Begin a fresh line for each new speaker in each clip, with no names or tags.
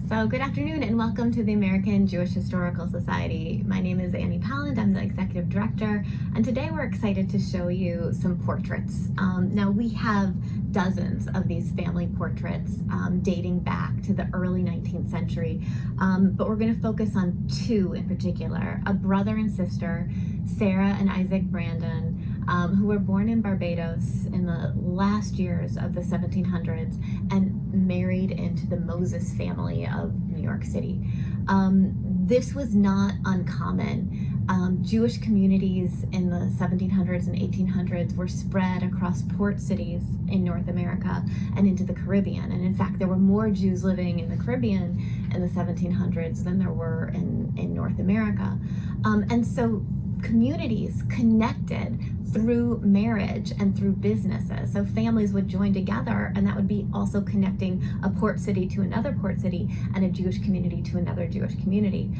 So good afternoon and welcome to the American Jewish Historical Society. My name is Annie Palland, I'm the executive director, and today we're excited to show you some portraits. Now we have dozens of these family portraits dating back to the early 19th century, but we're going to focus on two in particular, a brother and sister, Sarah and Isaac Brandon, who were born in Barbados in the last years of the 1700s and married into the Moses family of New York City. This was not uncommon. Jewish communities in the 1700s and 1800s were spread across port cities in North America and into the Caribbean. And in fact, there were more Jews living in the Caribbean in the 1700s than there were in North America. And so communities connected through marriage and through businesses. So families would join together, and that would be also connecting a port city to another port city and a Jewish community to another Jewish community.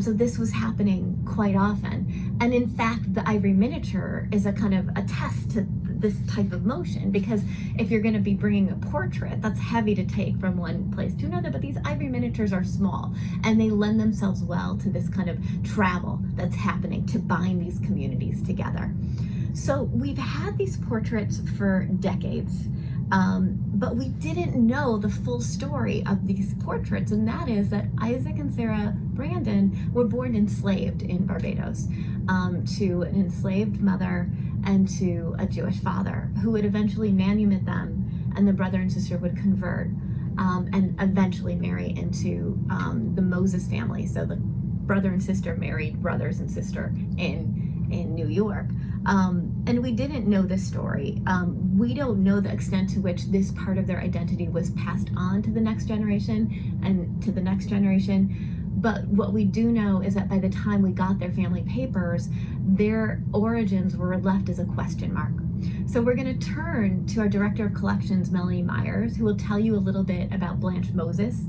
So this was happening quite often. And in fact, the ivory miniature is a kind of a test to this type of motion, because if you're going to be bringing a portrait, that's heavy to take from one place to another, but these ivory miniatures are small and they lend themselves well to this kind of travel that's happening to bind these communities together. So we've had these portraits for decades, but we didn't know the full story of these portraits, and that is that Isaac and Sarah Brandon were born enslaved in Barbados to an enslaved mother and to a Jewish father who would eventually manumit them, and the brother and sister would convert and eventually marry into the Moses family. So the brother and sister married brothers and sister in New York. And we didn't know this story. We don't know the extent to which this part of their identity was passed on to the next generation and to the next generation. But what we do know is that by the time we got their family papers, their origins were left as a question mark. So we're going to turn to our Director of Collections, Melanie Myers, who will tell you a little bit about Blanche Moses,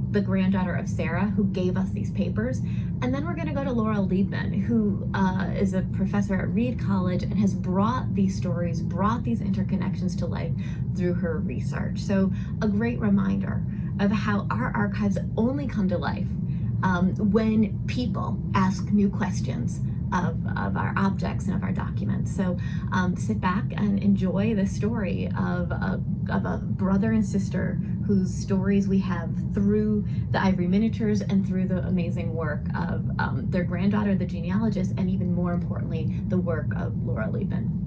the granddaughter of Sarah, who gave us these papers. And then we're going to go to Laura Liebman, who is a professor at Reed College and has brought these stories, brought these interconnections to life through her research. So a great reminder of how our archives only come to life when people ask new questions of our objects and of our documents. So sit back and enjoy the story of a brother and sister whose stories we have through the ivory miniatures and through the amazing work of their granddaughter, the genealogist, and even more importantly, the work of Laura Liebman.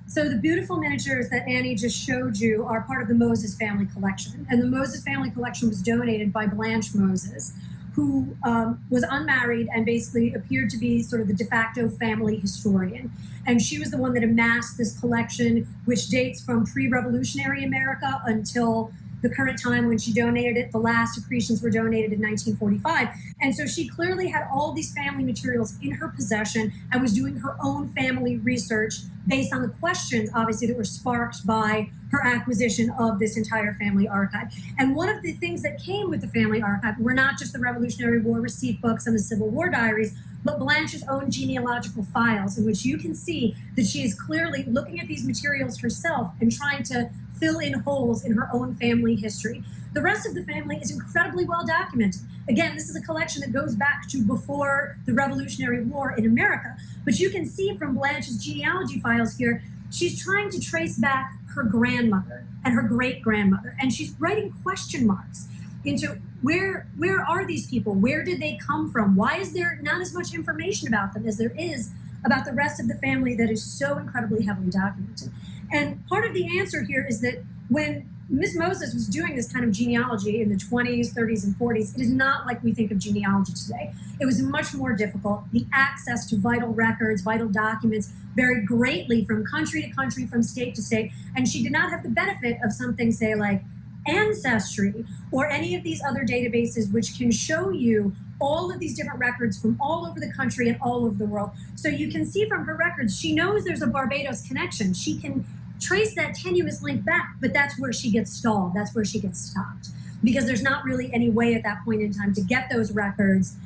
So the beautiful miniatures that Annie just showed you are part of the Moses family collection. And the Moses family collection was donated by Blanche Moses, who was unmarried and basically appeared to be sort of the de facto family historian. And she was the one that amassed this collection, which dates from pre-revolutionary America until the current time when she donated it. The last accretions were donated in 1945. And so she clearly had all these family materials in her possession and was doing her own family research based on the questions, obviously, that were sparked by her acquisition of this entire family archive. And one of the things that came with the family archive were not just the Revolutionary War receipt books and the Civil War diaries, but Blanche's own genealogical files, in which you can see that she is clearly looking at these materials herself and trying to fill in holes in her own family history. The rest of the family is incredibly well documented. Again, this is a collection that goes back to before the Revolutionary War in America. But you can see from Blanche's genealogy files here, she's trying to trace back her grandmother and her great-grandmother, and she's writing question marks into where are these people? Where did they come from? Why is there not as much information about them as there is about the rest of the family that is so incredibly heavily documented? And part of the answer here is that when Miss Moses was doing this kind of genealogy in the 20s, 30s, and 40s, it is not like we think of genealogy today. It was much more difficult. The access to vital records, vital documents varied greatly from country to country, from state to state, and she did not have the benefit of something, say, like Ancestry or any of these other databases which can show you all of these different records from all over the country and all over the world. So you can see from her records, she knows there's a Barbados connection. She can trace that tenuous link back, but that's where she gets stalled. That's where she gets stopped, because there's not really any way at that point in time to get those records.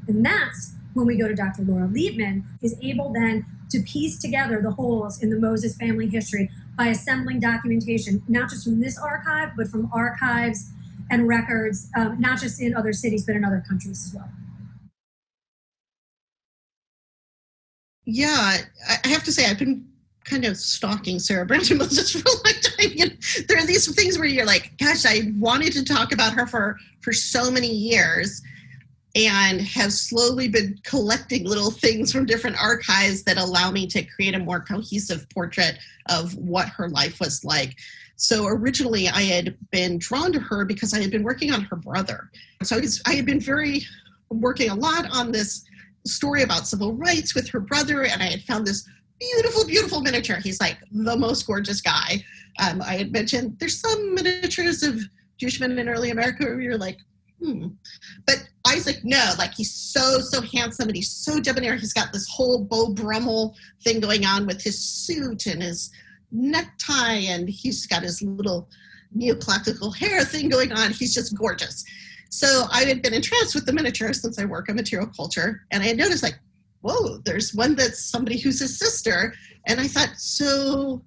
And that's when we go to Dr. Laura Liebman, is able then to piece together the holes in the Moses family history by assembling documentation, not just from this archive, but from archives and records, not just in other cities, but in other countries as well.
Yeah, I have to say, I've been kind of stalking Sarah Brandon Moses for a long time. You know, there are these things where you're like, gosh, I wanted to talk about her for so many years, and have slowly been collecting little things from different archives that allow me to create a more cohesive portrait of what her life was like. So originally I had been drawn to her because I had been working on her brother. So I had been working a lot on this story about civil rights with her brother, and I had found this beautiful, beautiful miniature. He's like the most gorgeous guy. I had mentioned there's some miniatures of Jewish men in early America where you're like, But Isaac, no, like he's so handsome and he's so debonair. He's got this whole Beau Brummel thing going on with his suit and his necktie, and he's got his little neoclassical hair thing going on. He's just gorgeous. So I had been entranced with the miniature since I work on material culture, and I had noticed like, whoa, there's one that's somebody who's his sister. And I thought, so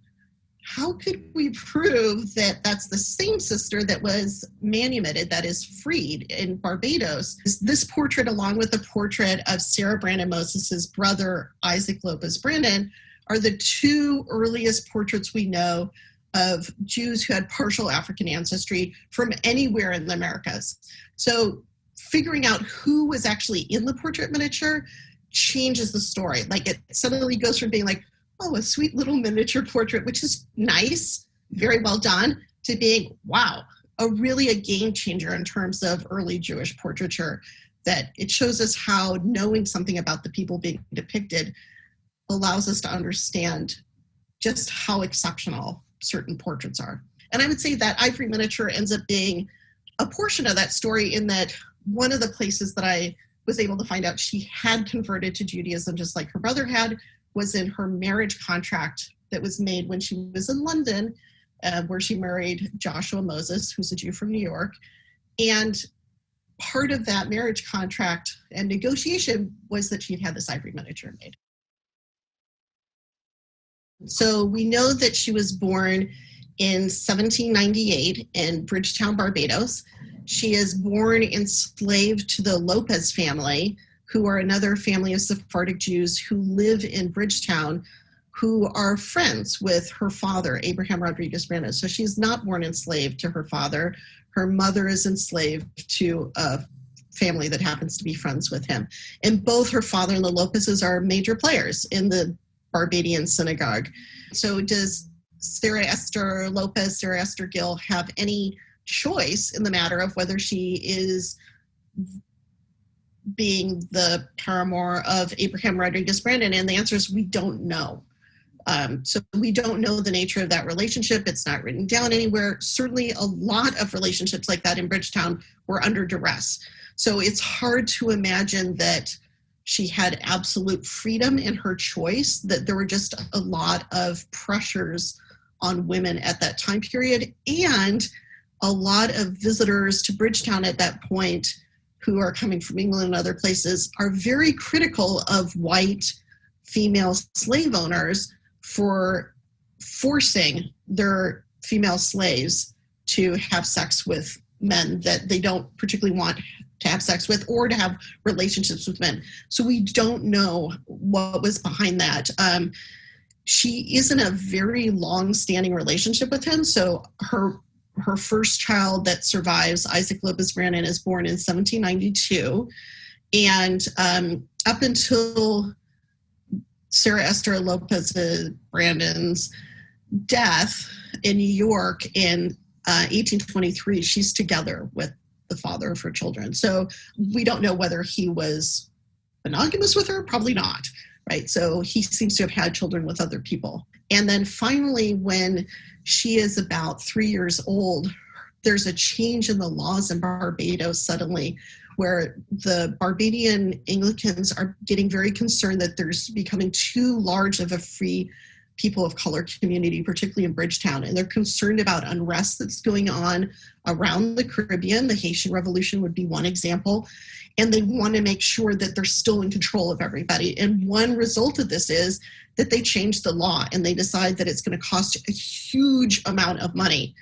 how could we prove that that's the same sister that was manumitted, that is freed in Barbados? This portrait, along with the portrait of Sarah Brandon Moses's brother, Isaac Lopez Brandon, are the two earliest portraits we know of Jews who had partial African ancestry from anywhere in the Americas. So figuring out who was actually in the portrait miniature changes the story. Like it suddenly goes from being like, oh, a sweet little miniature portrait, which is nice, very well done, to being, wow, really a game changer in terms of early Jewish portraiture, that it shows us how knowing something about the people being depicted allows us to understand just how exceptional certain portraits are. And I would say that ivory miniature ends up being a portion of that story, in that one of the places that I was able to find out she had converted to Judaism just like her brother had was in her marriage contract that was made when she was in London, where she married Joshua Moses, who's a Jew from New York. And part of that marriage contract and negotiation was that she'd had this ivory miniature made. So we know that she was born in 1798 in Bridgetown, Barbados. She is born enslaved to the Lopez family, who are another family of Sephardic Jews who live in Bridgetown, who are friends with her father, Abraham Rodriguez Brandon. So she's not born enslaved to her father. Her mother is enslaved to a family that happens to be friends with him. And both her father and the Lopezes are major players in the Barbadian synagogue. So does Sarah Esther Lopez, Sarah Esther Gill, have any choice in the matter of whether she is being the paramour of Abraham Rodriguez Brandon? And the answer is we don't know. So we don't know the nature of that relationship. It's not written down anywhere. Certainly a lot of relationships like that in Bridgetown were under duress. So it's hard to imagine that she had absolute freedom in her choice, that there were just a lot of pressures on women at that time period. And a lot of visitors to Bridgetown at that point, who are coming from England and other places, are very critical of white female slave owners for forcing their female slaves to have sex with men that they don't particularly want to have sex with, or to have relationships with men. So we don't know what was behind that. She is in a very long-standing relationship with him. So her first child that survives, Isaac Lopez Brandon, is born in 1792. And up until Sarah Esther Lopez Brandon's death in New York in 1823, she's together with the father of her children. So we don't know whether he was monogamous with her, probably not, right? So he seems to have had children with other people. And then finally, when she is about 3 years old, there's a change in the laws in Barbados suddenly, where the Barbadian Anglicans are getting very concerned that there's becoming too large of a free people of color community, particularly in Bridgetown. And they're concerned about unrest that's going on around the Caribbean. The Haitian Revolution would be one example. And they want to make sure that they're still in control of everybody. And one result of this is that they change the law, and they decide that it's going to cost a huge amount of money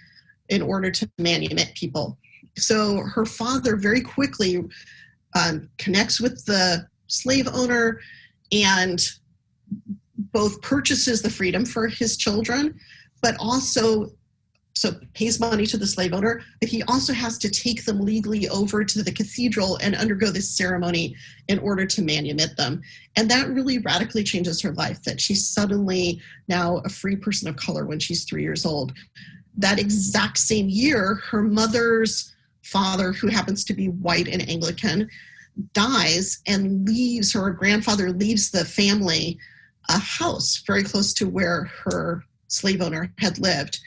in order to manumit people. So her father very quickly connects with the slave owner and both purchases the freedom for his children, but also pays money to the slave owner, but he also has to take them legally over to the cathedral and undergo this ceremony in order to manumit them. And that really radically changes her life, that she's suddenly now a free person of color when she's 3 years old. That exact same year, her mother's father, who happens to be white and Anglican, dies and leaves, her grandfather leaves the family a house very close to where her slave owner had lived.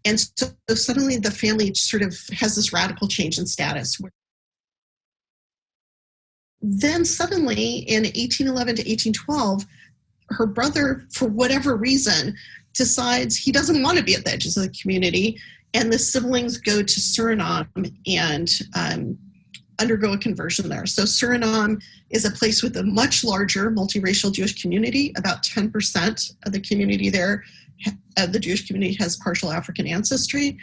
And so suddenly the family sort of has this radical change in status. Then suddenly in 1811 to 1812, her brother, for whatever reason, decides he doesn't want to be at the edges of the community, and the siblings go to Suriname and undergo a conversion there. So Suriname is a place with a much larger multiracial Jewish community. About 10% of the community there, the Jewish community, has partial African ancestry.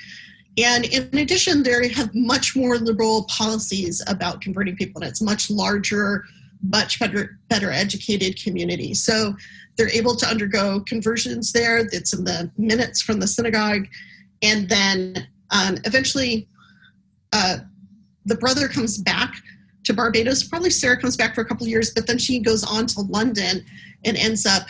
And in addition, they have much more liberal policies about converting people, and it's much larger, much better educated community. So they're able to undergo conversions there. It's in the minutes from the synagogue. And then eventually the brother comes back to Barbados. Probably Sarah comes back for a couple of years, but then she goes on to London and ends up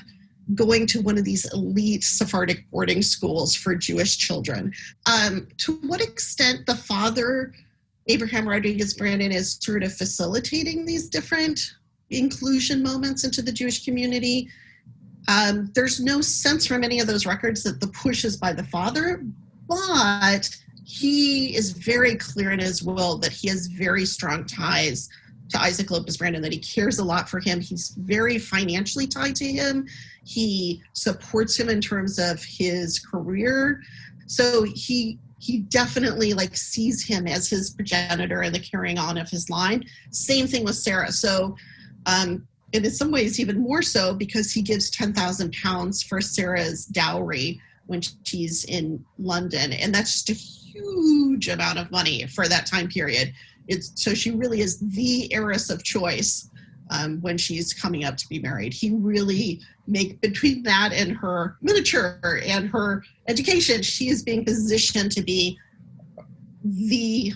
going to one of these elite Sephardic boarding schools for Jewish children. To what extent the father, Abraham Rodriguez Brandon, is sort of facilitating these different inclusion moments into the Jewish community, there's no sense from any of those records that the push is by the father, but he is very clear in his will that he has very strong ties to Isaac Lopez Brandon, that he cares a lot for him. He's very financially tied to him. He supports him in terms of his career. So he definitely sees him as his progenitor and the carrying on of his line. Same thing with Sarah. So and in some ways even more so, because he gives 10,000 pounds for Sarah's dowry when she's in London. And that's just a huge amount of money for that time period. So she really is the heiress of choice when she's coming up to be married. He really between that and her miniature and her education, she is being positioned to be the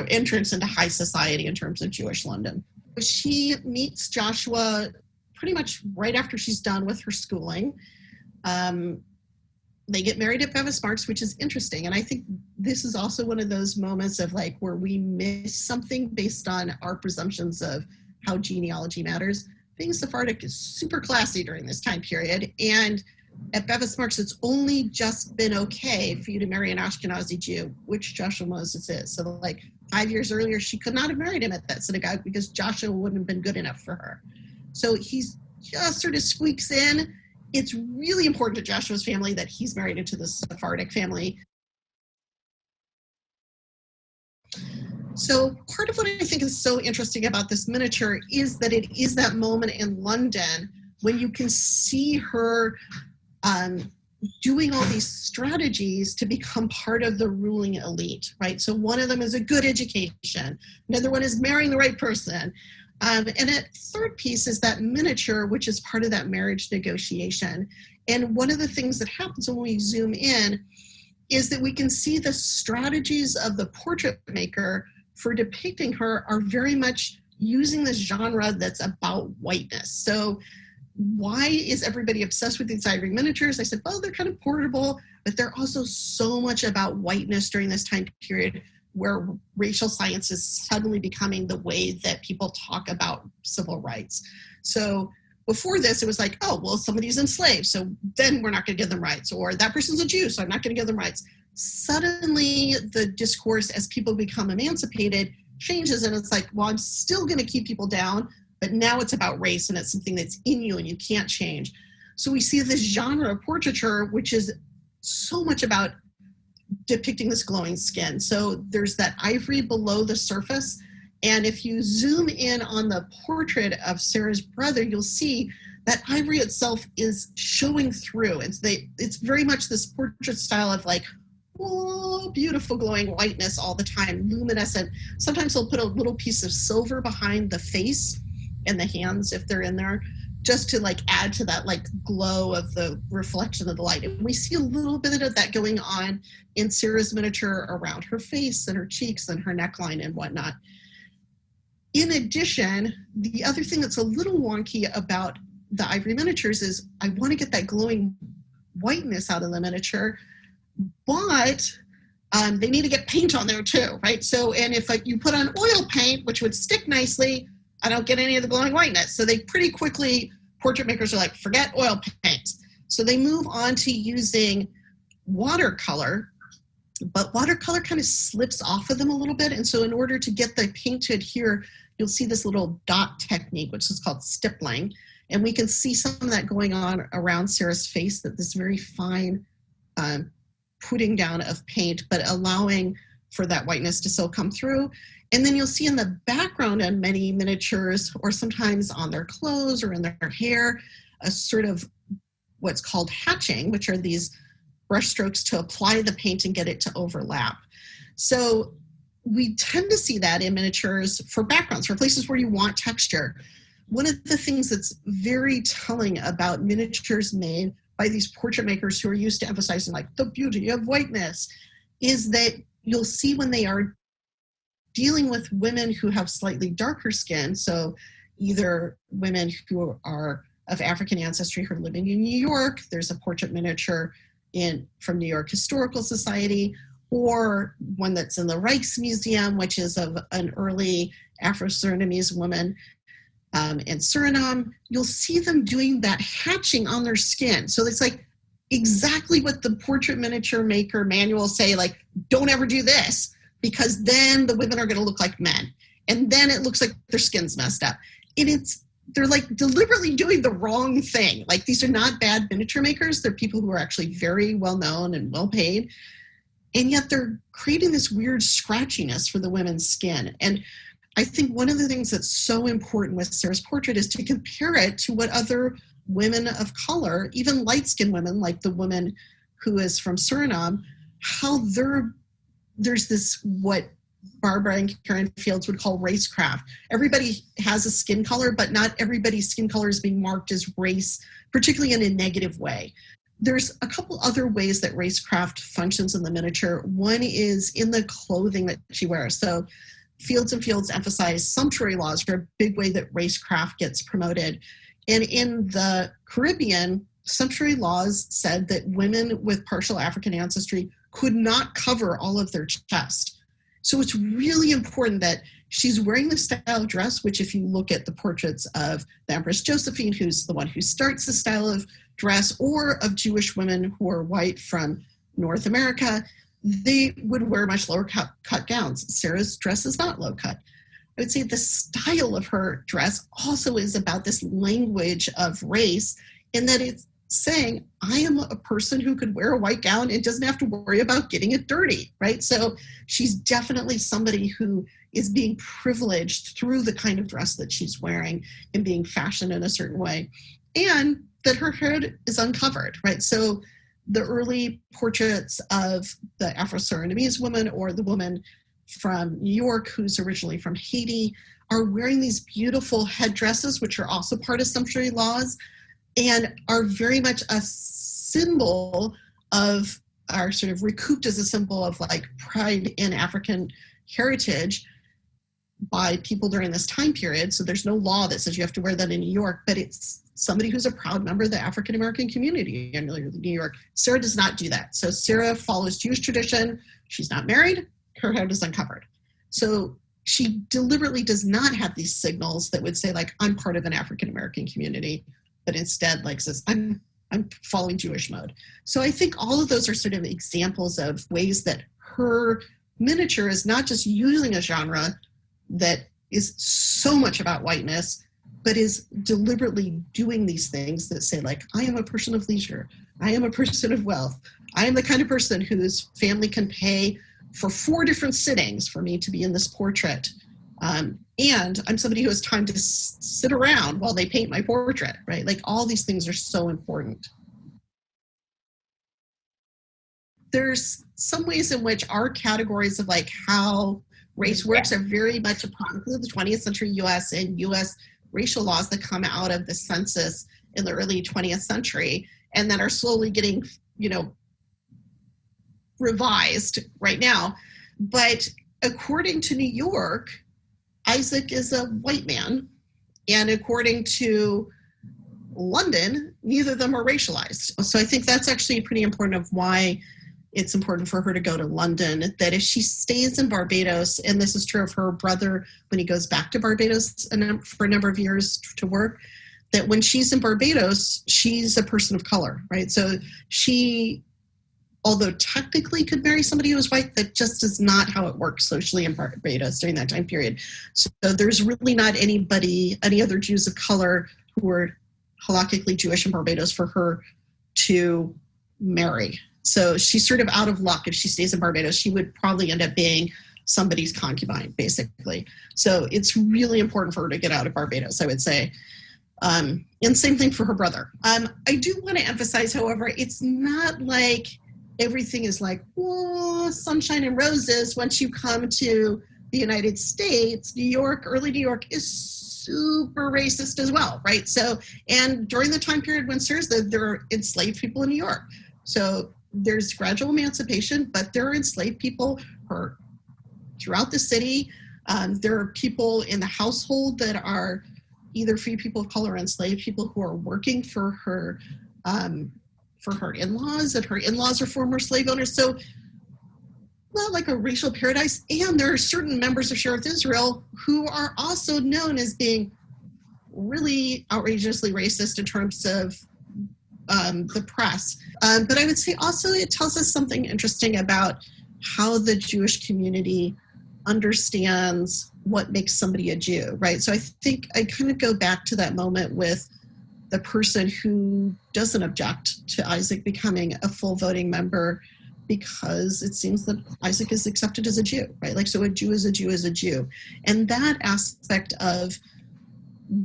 entrance into high society in terms of Jewish London. She meets Joshua pretty much right after she's done with her schooling. They get married at Bevis Marks, which is interesting. And I think this is also one of those moments of where we miss something based on our presumptions of how genealogy matters. Being Sephardic is super classy during this time period. And at Bevis Marks, it's only just been okay for you to marry an Ashkenazi Jew, which Joshua Moses is. So 5 years earlier, she could not have married him at that synagogue because Joshua wouldn't have been good enough for her. So he's just sort of squeaks in. It's really important to Joshua's family that he's married into the Sephardic family. So part of what I think is so interesting about this miniature is that it is that moment in London when you can see her doing all these strategies to become part of the ruling elite, right? So one of them is a good education. Another one is marrying the right person. And a third piece is that miniature, which is part of that marriage negotiation. And one of the things that happens when we zoom in is that we can see the strategies of the portrait maker for depicting her are very much using this genre that's about whiteness. So why is everybody obsessed with these ivory miniatures? I said, well, they're kind of portable, but they're also so much about whiteness during this time period where racial science is suddenly becoming the way that people talk about civil rights. So before this, it was oh, well, somebody's enslaved, so then we're not going to give them rights. Or that person's a Jew, so I'm not going to give them rights. Suddenly, the discourse, as people become emancipated, changes, and it's well, I'm still going to keep people down, but now it's about race, and it's something that's in you, and you can't change. So we see this genre of portraiture, which is so much about depicting this glowing skin. So there's that ivory below the surface. And if you zoom in on the portrait of Sarah's brother, you'll see that ivory itself is showing through. It's very much this portrait style of beautiful glowing whiteness all the time, luminescent. Sometimes they'll put a little piece of silver behind the face and the hands if they're in there, just to like add to that like glow of the reflection of the light. And we see a little bit of that going on in Sarah's miniature around her face and her cheeks and her neckline and whatnot. In addition, the other thing that's a little wonky about the ivory miniatures is I want to get that glowing whiteness out of the miniature, but they need to get paint on there too, right? So, and if you put on oil paint, which would stick nicely, I don't get any of the glowing whiteness. So they pretty quickly, portrait makers are like, forget oil paint. So they move on to using watercolor, but watercolor kind of slips off of them a little bit. And so in order to get the paint to adhere, you'll see this little dot technique, which is called stippling. And we can see some of that going on around Sarah's face, that this very fine putting down of paint, but allowing for that whiteness to still come through. And then you'll see in the background on many miniatures, or sometimes on their clothes or in their hair, a sort of what's called hatching, which are these brush strokes to apply the paint and get it to overlap. So we tend to see that in miniatures for backgrounds, for places where you want texture. One of the things that's very telling about miniatures made by these portrait makers who are used to emphasizing like the beauty of whiteness is that you'll see when they are dealing with women who have slightly darker skin, so either women who are of African ancestry who are living in New York, there's a portrait miniature from New York Historical Society, or one that's in the Rijksmuseum, which is of an early Afro-Surinamese woman in Suriname. You'll see them doing that hatching on their skin. So it's like exactly what the portrait miniature maker manuals say, like, don't ever do this, because then the women are going to look like men. And then it looks like their skin's messed up. And they're like deliberately doing the wrong thing. Like, these are not bad miniature makers. They're people who are actually very well known and well paid. And yet they're creating this weird scratchiness for the women's skin. And I think one of the things that's so important with Sarah's portrait is to compare it to what other women of color, even light-skinned women, like the woman who is from Suriname, how there's this, what Barbara and Karen Fields would call racecraft. Everybody has a skin color, but not everybody's skin color is being marked as race, particularly in a negative way. There's a couple other ways that racecraft functions in the miniature. One is in the clothing that she wears. So Fields and Fields emphasize sumptuary laws are a big way that racecraft gets promoted. And in the Caribbean, sumptuary laws said that women with partial African ancestry could not cover all of their chest. So it's really important that she's wearing the style of dress, which if you look at the portraits of the Empress Josephine, who's the one who starts the style of dress, or of Jewish women who are white from North America, they would wear much lower cut gowns. Sarah's dress is not low cut. I would say the style of her dress also is about this language of race, in that it's saying, I am a person who could wear a white gown and doesn't have to worry about getting it dirty, right? So she's definitely somebody who is being privileged through the kind of dress that she's wearing and being fashioned in a certain way, and that her head is uncovered, right? So the early portraits of the Afro-Surinamese woman, or the woman from New York who's originally from Haiti, are wearing these beautiful headdresses, which are also part of sumptuary laws, and are very much a symbol of, are sort of recouped as a symbol of like pride in African heritage by people during this time period. So there's no law that says you have to wear that in New York, but it's somebody who's a proud member of the African American community in New York. Sarah does not do that. So Sarah follows Jewish tradition. She's not married. Her head is uncovered. So she deliberately does not have these signals that would say, like, I'm part of an African American community, but instead like says, I'm following Jewish mode. So I think all of those are sort of examples of ways that her miniature is not just using a genre that is so much about whiteness, but is deliberately doing these things that say, like, I am a person of leisure. I am a person of wealth. I am the kind of person whose family can pay for 4 different sittings for me to be in this portrait. And I'm somebody who has time to sit around while they paint my portrait, right? Like, all these things are so important. there's some ways in which our categories of like how race works are very much a product of the 20th century US and US racial laws that come out of the census in the early 20th century and that are slowly getting, revised right now. But according to New York, Isaac is a white man. And according to London, neither of them are racialized. So I think that's actually pretty important of why it's important for her to go to London, that if she stays in Barbados, and this is true of her brother when he goes back to Barbados for a number of years to work, that when she's in Barbados, she's a person of color, right? So she, although technically could marry somebody who was white, that just is not how it works socially in Barbados during that time period. So there's really not any other Jews of color who were halakhically Jewish in Barbados for her to marry. So she's sort of out of luck if she stays in Barbados. She would probably end up being somebody's concubine, basically. So it's really important for her to get out of Barbados, I would say. And same thing for her brother. I do want to emphasize, however, it's not like everything is like, whoa, sunshine and roses. Once you come to the United States, early New York is super racist as well, right? So, and during the time period when there are enslaved people in New York. So there's gradual emancipation, but there are enslaved people throughout the city. There are people in the household that are either free people of color or enslaved people who are working for her in-laws, and her in-laws are former slave owners. So not like a racial paradise. And there are certain members of Sheriff Israel who are also known as being really outrageously racist in terms of the press. But I would say also it tells us something interesting about how the Jewish community understands what makes somebody a Jew, right? So I think I kind of go back to that moment with the person who doesn't object to Isaac becoming a full voting member because it seems that Isaac is accepted as a Jew, right? Like, so a Jew is a Jew is a Jew. And that aspect of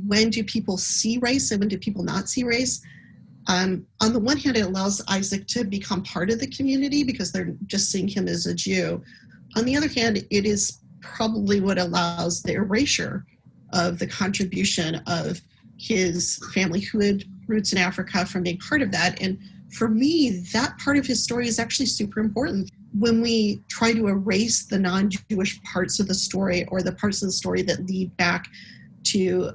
when do people see race and when do people not see race? On the one hand, it allows Isaac to become part of the community because they're just seeing him as a Jew. On the other hand, it is probably what allows the erasure of the contribution of his family who had roots in Africa from being part of that. And for me, that part of his story is actually super important. When we try to erase the non-Jewish parts of the story or the parts of the story that lead back to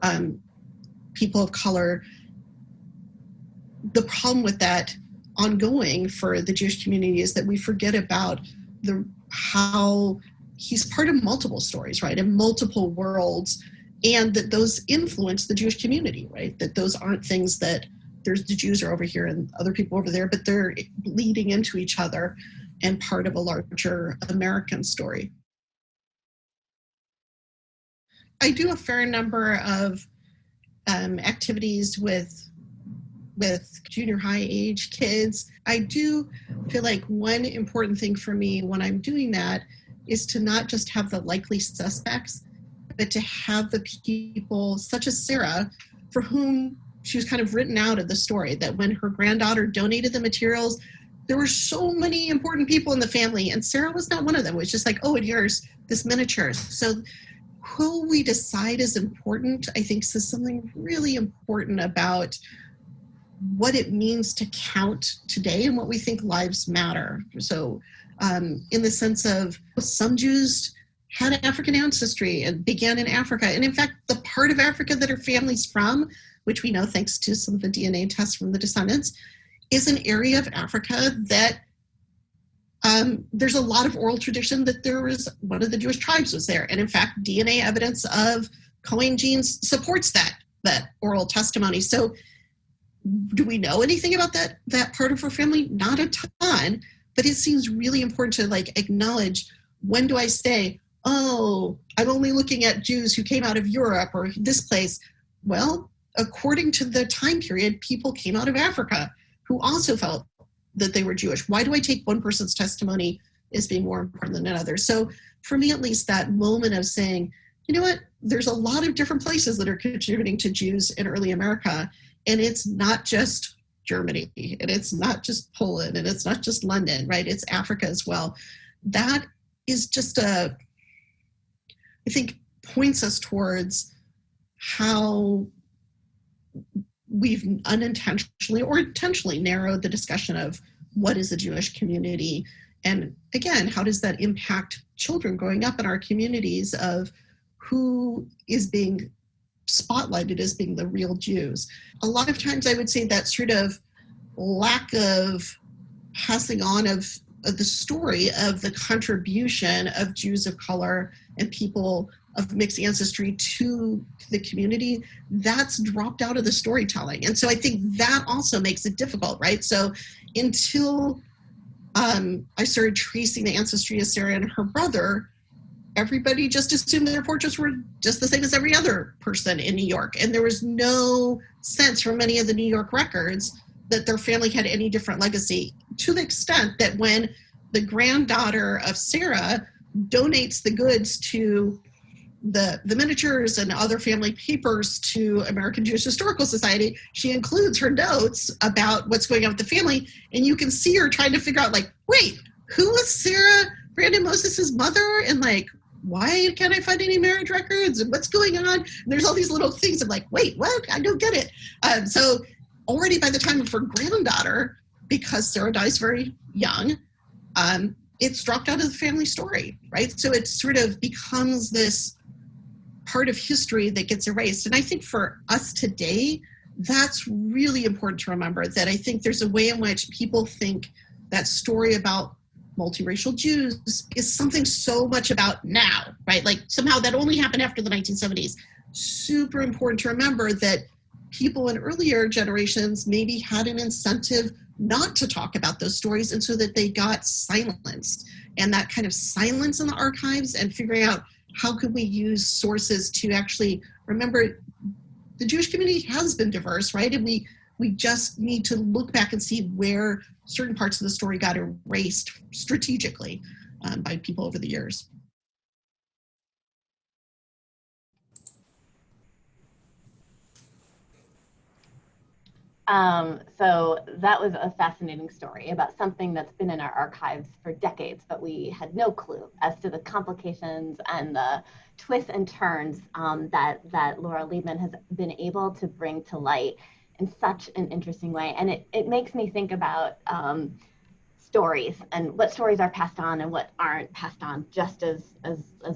people of color, the problem with that ongoing for the Jewish community is that we forget about how he's part of multiple stories, right, in multiple worlds, and that those influence the Jewish community, right? That those aren't things that there's the Jews are over here and other people over there, but they're bleeding into each other and part of a larger American story. I do a fair number of activities with junior high age kids. I do feel like one important thing for me when I'm doing that is to not just have the likely suspects, but to have the people such as Sarah, for whom she was kind of written out of the story, that when her granddaughter donated the materials, there were so many important people in the family, and Sarah was not one of them. It was just like, oh, and here's this miniature. So who we decide is important, I think, says something really important about what it means to count today and what we think lives matter. So in the sense of some Jews had African ancestry and began in Africa. And in fact, the part of Africa that her family's from, which we know thanks to some of the DNA tests from the descendants, is an area of Africa that there's a lot of oral tradition that there was one of the Jewish tribes was there. And in fact, DNA evidence of Cohen genes supports that oral testimony. So do we know anything about that part of her family? Not a ton, but it seems really important to like acknowledge, when do I say, oh, I'm only looking at Jews who came out of Europe or this place? Well, according to the time period, people came out of Africa who also felt that they were Jewish. Why do I take one person's testimony as being more important than another? So for me, at least, that moment of saying, you know what, there's a lot of different places that are contributing to Jews in early America. And it's not just Germany, and it's not just Poland, and it's not just London, right? It's Africa as well. That is just I think, points us towards how we've unintentionally or intentionally narrowed the discussion of what is a Jewish community. And again, how does that impact children growing up in our communities of who is being spotlighted as being the real Jews? A lot of times I would say that sort of lack of passing on of the story of the contribution of Jews of color and people of mixed ancestry to the community, that's dropped out of the storytelling. And so I think that also makes it difficult, right? So until I started tracing the ancestry of Sarah and her brother, everybody just assumed their portraits were just the same as every other person in New York. And there was no sense from many of the New York records that their family had any different legacy, to the extent that when the granddaughter of Sarah donates the goods to the miniatures and other family papers to American Jewish Historical Society, she includes her notes about what's going on with the family. And you can see her trying to figure out, like, wait, who was Sarah Brandon Moses's mother? And like, why can't I find any marriage records? And what's going on? And there's all these little things. I'm like, wait, what? I don't get it. So already by the time of her granddaughter, because Sarah dies very young, it's dropped out of the family story, right? So it sort of becomes this part of history that gets erased. And I think for us today, that's really important to remember, that I think there's a way in which people think that story about multiracial Jews is something so much about now, right? Like somehow that only happened after the 1970s. Super important to remember that people in earlier generations maybe had an incentive not to talk about those stories, and so that they got silenced. And that kind of silence in the archives and figuring out how could we use sources to actually remember the Jewish community has been diverse, right? And we just need to look back and see where certain parts of the story got erased strategically by people over the years.
So that was a fascinating story about something that's been in our archives for decades, but we had no clue as to the complications and the twists and turns that Laura Liebman has been able to bring to light in such an interesting way. And it makes me think about stories and what stories are passed on and what aren't passed on, just as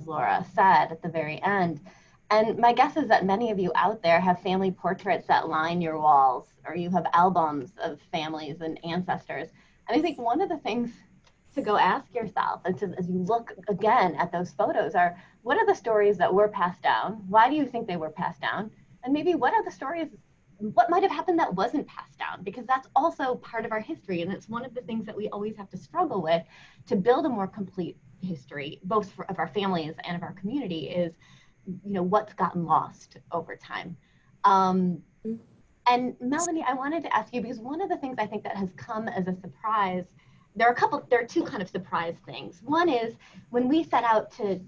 Laura said at the very end. And my guess is that many of you out there have family portraits that line your walls, or you have albums of families and ancestors. And I think one of the things to go ask yourself as you look again at those photos are, what are the stories that were passed down? Why do you think they were passed down? And maybe what are the stories, what might have happened that wasn't passed down? Because that's also part of our history. And it's one of the things that we always have to struggle with to build a more complete history, both of our families and of our community, is what's gotten lost over time. And Melanie, I wanted to ask you, because one of the things I think that has come as a surprise, there are two kind of surprise things. One is when we set out to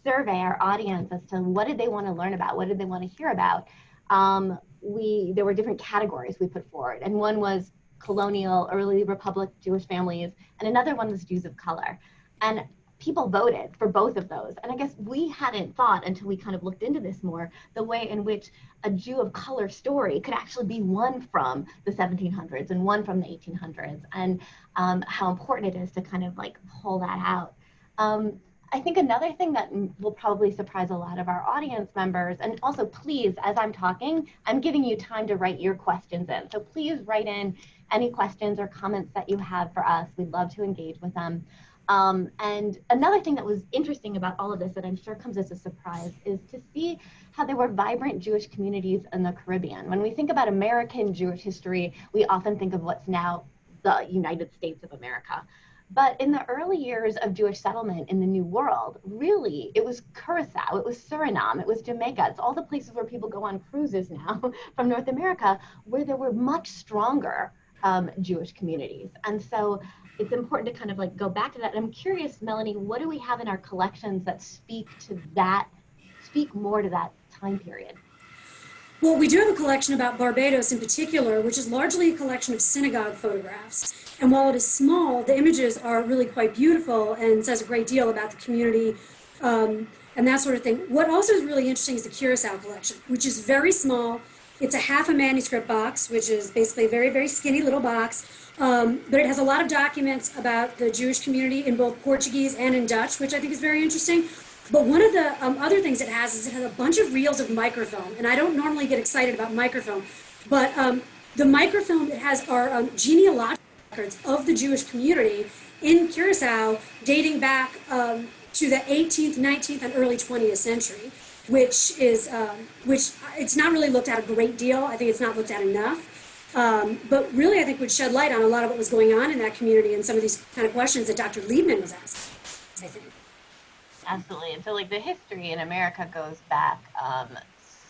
survey our audience as to what did they want to learn about, what did they want to hear about, there were different categories we put forward. And one was colonial, early republic Jewish families, and another one was Jews of color. And people voted for both of those. And I guess we hadn't thought, until we kind of looked into this more, the way in which a Jew of color story could actually be one from the 1700s and one from the 1800s, and how important it is to kind of like pull that out. I think another thing that will probably surprise a lot of our audience members, and also please, as I'm talking, I'm giving you time to write your questions in. So please write in any questions or comments that you have for us. We'd love to engage with them. And another thing that was interesting about all of this that I'm sure comes as a surprise is to see how there were vibrant Jewish communities in the Caribbean. When we think about American Jewish history, we often think of what's now the United States of America. But in the early years of Jewish settlement in the New World, really, it was Curacao, it was Suriname, it was Jamaica. It's all the places where people go on cruises now from North America, where there were much stronger Jewish communities. And so it's important to kind of like go back to that. And I'm curious, Melanie, what do we have in our collections that speak more to that time period?
Well, we do have a collection about Barbados in particular, which is largely a collection of synagogue photographs. And while it is small, the images are really quite beautiful and says a great deal about the community and that sort of thing. What also is really interesting is the Curacao collection, which is very small. It's a half a manuscript box, which is basically a very, very skinny little box. But it has a lot of documents about the Jewish community in both Portuguese and in Dutch, which I think is very interesting. But one of the other things it has is it has a bunch of reels of microfilm. And I don't normally get excited about microfilm, but the microfilm it has are genealogical records of the Jewish community in Curacao dating back to the 18th, 19th, and early 20th century, which it's not really looked at a great deal. I think it's not looked at enough. But really, I think would shed light on a lot of what was going on in that community and some of these kind of questions that Dr. Liebman was asking, I think.
Absolutely. And so like the history in America goes back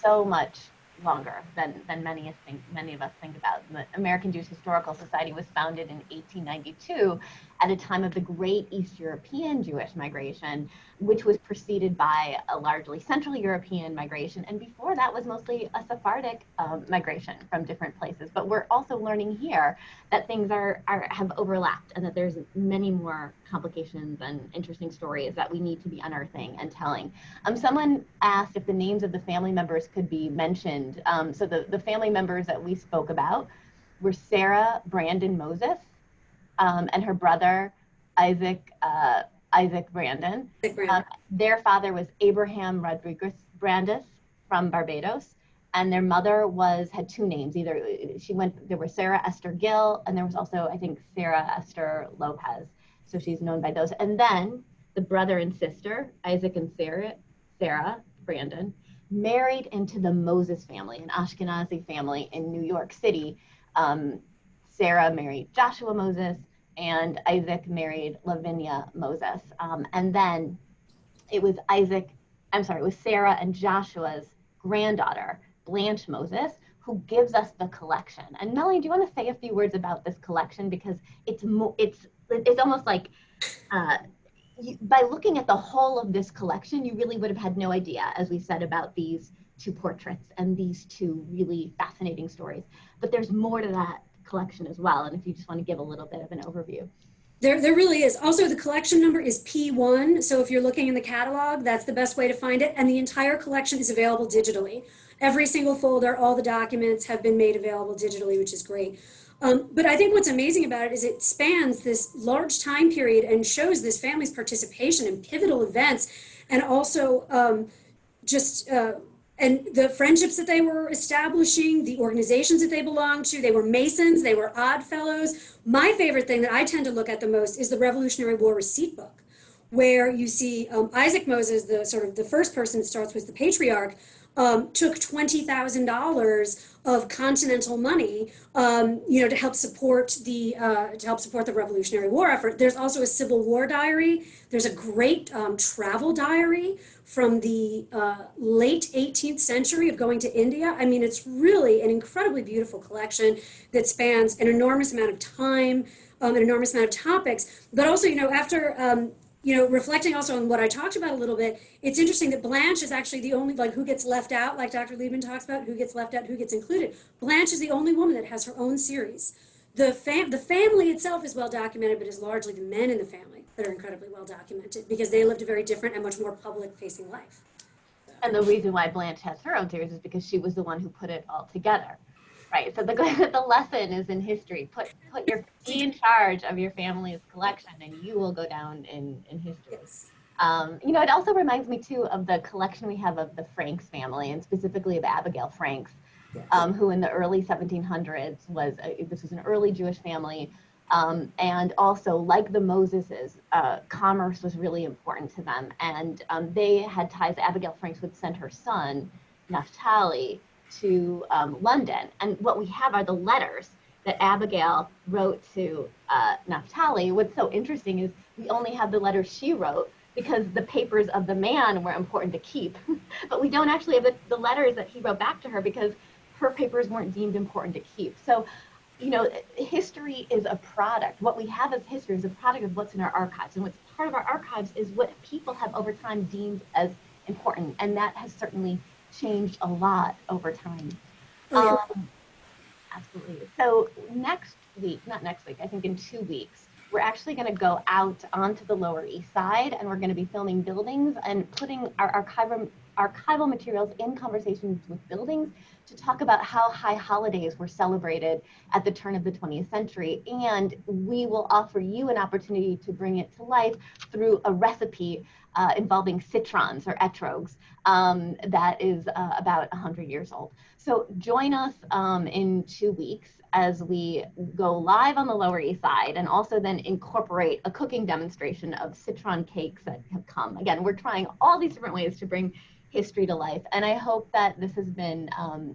so much longer than many of us think about. The American Jewish Historical Society was founded in 1892 at a time of the Great East European Jewish migration, which was preceded by a largely Central European migration. And before that was mostly a Sephardic migration from different places. But we're also learning here that things have overlapped and that there's many more complications and interesting stories that we need to be unearthing and telling. Someone asked if the names of the family members could be mentioned. So the family members that we spoke about were Sarah Brandon Moses and her brother Isaac Brandon. Their father was Abraham Rodriguez Brandes from Barbados, and their mother had two names. There was Sarah Esther Gill, and there was also, I think, Sarah Esther Lopez. So she's known by those. And then the brother and sister, Isaac and Sarah Brandon, married into the Moses family, an Ashkenazi family in New York City. Sarah married Joshua Moses, and Isaac married Lavinia Moses. And then it was Sarah and Joshua's granddaughter, Blanche Moses, who gives us the collection. And Melanie, do you want to say a few words about this collection? Because it's almost like by looking at the whole of this collection, you really would have had no idea, as we said, about these two portraits and these two really fascinating stories. But there's more to that collection as well. And if you just want to give a little bit of an overview.
There really is. Also, the collection number is P1. So if you're looking in the catalog, that's the best way to find it. And the entire collection is available digitally. Every single folder, all the documents have been made available digitally, which is great. But I think what's amazing about it is it spans this large time period and shows this family's participation in pivotal events and also and the friendships that they were establishing, the organizations that they belonged to. They were Masons, they were Odd Fellows. My favorite thing that I tend to look at the most is the Revolutionary War receipt book, where you see Isaac Moses, the first person it starts with, the patriarch, took $20,000 of continental money, to help support the Revolutionary War effort. There's also a Civil War diary. There's a great travel diary from the late 18th century of going to India. I mean, it's really an incredibly beautiful collection that spans an enormous amount of time, an enormous amount of topics. But also, after reflecting also on what I talked about a little bit, it's interesting that Blanche is actually the only, who gets left out, like Dr. Liebman talks about, who gets left out, who gets included. Blanche is the only woman that has her own series. The family itself is well documented, but it's largely the men in the family that are incredibly well documented because they lived a very different and much more public-facing life.
And the reason why Blanche has her own series is because she was the one who put it all together. Right, so the lesson is in history. Be in charge of your family's collection, and you will go down in history.
Yes.
It also reminds me too of the collection we have of the Franks family, and specifically of Abigail Franks, yes. Who in the early 1700s this was an early Jewish family, and also like the Moseses, commerce was really important to them, and they had ties. Abigail Franks would send her son, Naphtali, to London. And what we have are the letters that Abigail wrote to Naphtali. What's so interesting is we only have the letters she wrote because the papers of the man were important to keep. But we don't actually have the letters that he wrote back to her because her papers weren't deemed important to keep. So, history is a product. What we have as history is a product of what's in our archives. And what's part of our archives is what people have over time deemed as important. And that has certainly changed a lot over time.
Oh, yeah.
Absolutely. So next week, not next week, I think in 2 weeks, we're actually going to go out onto the Lower East Side, and we're going to be filming buildings and putting our archival materials in conversations with buildings to talk about how high holidays were celebrated at the turn of the 20th century. And we will offer you an opportunity to bring it to life through a recipe involving citrons or etrogues that is about 100 years old. So join us in 2 weeks as we go live on the Lower East Side, and also then incorporate a cooking demonstration of citron cakes that have come. Again, we're trying all these different ways to bring history to life, and I hope that this has been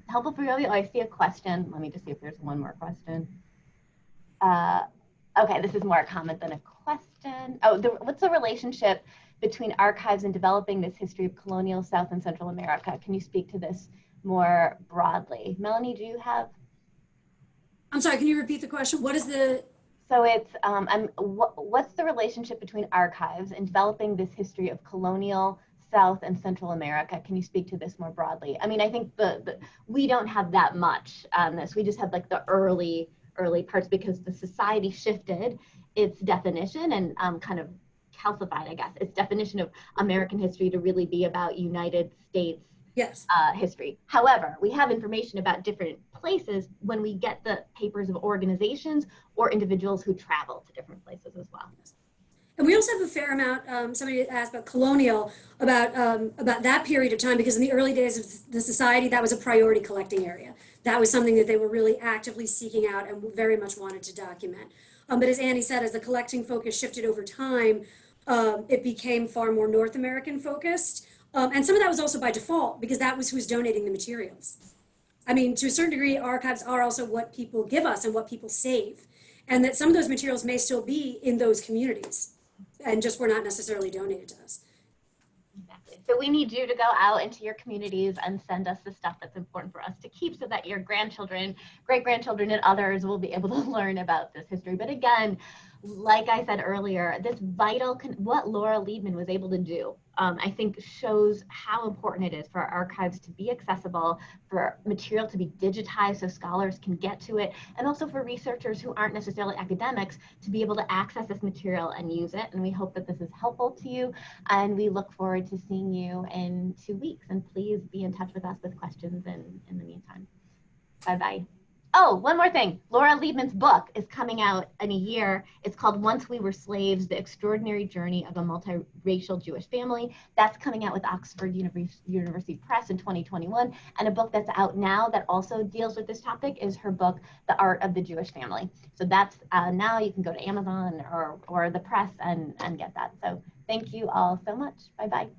helpful for you. Oh, I see a question. Let me just see if there's one more question. Okay, this is more a comment than a question. Oh, what's the relationship between archives and developing this history of colonial South and Central America? Can you speak to this more broadly? Melanie, do you have?
I'm sorry, can you repeat the question? What is the?
So it's, what's the relationship between archives and developing this history of colonial South and Central America? Can you speak to this more broadly? I mean, I think we don't have that much on this. We just have like the early parts, because the society shifted its definition and kind of calcified, I guess, its definition of American history to really be about United States
Yes.
history. However, we have information about different places when we get the papers of organizations or individuals who travel to different places as well.
And we also have a fair amount, somebody asked about colonial, about that period of time, because in the early days of the society, that was a priority collecting area. That was something that they were really actively seeking out and very much wanted to document. But as Annie said, as the collecting focus shifted over time, it became far more North American focused. And some of that was also by default, because that was who's donating the materials. I mean, to a certain degree, archives are also what people give us and what people save. And that some of those materials may still be in those communities and just were not necessarily donated to us.
Exactly. So we need you to go out into your communities and send us the stuff that's important for us to keep, so that your grandchildren, great-grandchildren, and others will be able to learn about this history. But again, like I said earlier, this vital, what Laura Liebman was able to do, I think shows how important it is for our archives to be accessible, for material to be digitized so scholars can get to it, and also for researchers who aren't necessarily academics to be able to access this material and use it. And we hope that this is helpful to you, and we look forward to seeing you in 2 weeks. And please be in touch with us with questions in the meantime. Bye-bye. Oh, one more thing. Laura Liebman's book is coming out in a year. It's called Once We Were Slaves, The Extraordinary Journey of a Multiracial Jewish Family. That's coming out with Oxford University Press in 2021. And a book that's out now that also deals with this topic is her book, The Art of the Jewish Family. So that's now you can go to Amazon or the press and get that. So thank you all so much. Bye-bye.